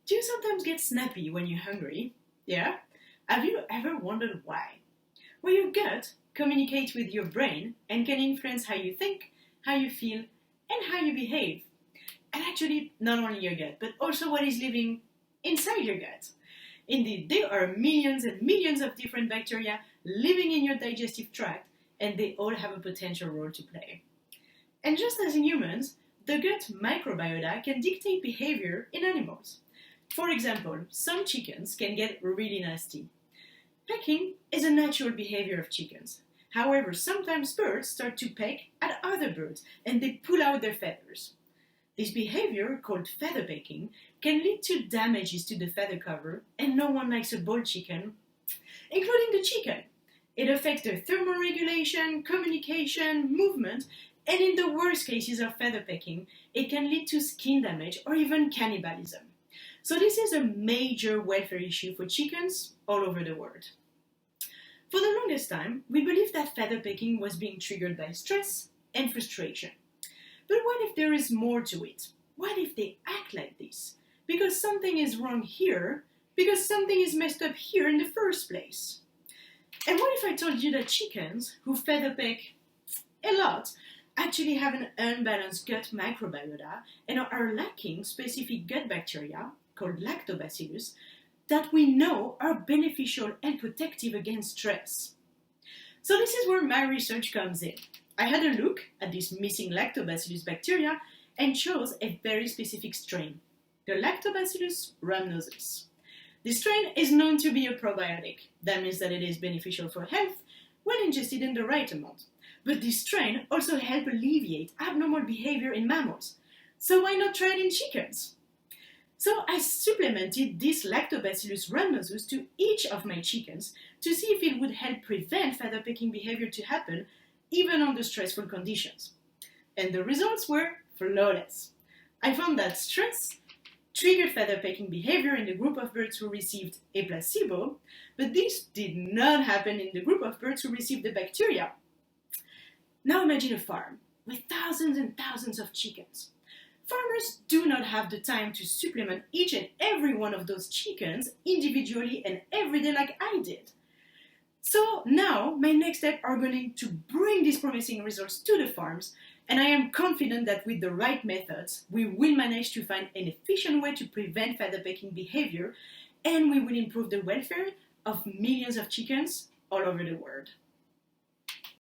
Do you sometimes get snappy when you're hungry? Yeah? Have you ever wondered why? Well, your gut communicates with your brain and can influence how you think, how you feel, and how you behave. And actually, not only your gut, but also what is living inside your gut. Indeed, there are millions and millions of different bacteria living in your digestive tract, and they all have a potential role to play. And just as in humans, the gut microbiota can dictate behavior in animals. For example, some chickens can get really nasty. Pecking is a natural behavior of chickens. However, sometimes birds start to peck at other birds and they pull out their feathers. This behavior, called feather pecking, can lead to damages to the feather cover, and no one likes a bald chicken, including the chicken. It affects their thermoregulation, communication, movement, and in the worst cases of feather pecking, it can lead to skin damage or even cannibalism. So this is a major welfare issue for chickens all over the world. For the longest time, we believed that feather pecking was being triggered by stress and frustration. But what if there is more to it? What if they act like this? Because something is wrong here, because something is messed up here in the first place. And what if I told you that chickens who feather peck a lot actually have an unbalanced gut microbiota and are lacking specific gut bacteria, called lactobacillus, that we know are beneficial and protective against stress? So this is where my research comes in. I had a look at this missing lactobacillus bacteria and chose a very specific strain, the Lactobacillus rhamnosus. This strain is known to be a probiotic. That means that it is beneficial for health when ingested in the right amount. But this strain also helps alleviate abnormal behavior in mammals. So why not try it in chickens? So I supplemented this Lactobacillus rhamnosus to each of my chickens to see if it would help prevent feather pecking behavior to happen even under stressful conditions. And the results were flawless. I found that stress triggered feather pecking behavior in the group of birds who received a placebo, but this did not happen in the group of birds who received the bacteria. Now imagine a farm with thousands and thousands of chickens. Farmers do not have the time to supplement each and every one of those chickens individually and every day like I did. So now my next steps are going to bring these promising results to the farms, and I am confident that with the right methods, we will manage to find an efficient way to prevent feather pecking behavior, and we will improve the welfare of millions of chickens all over the world.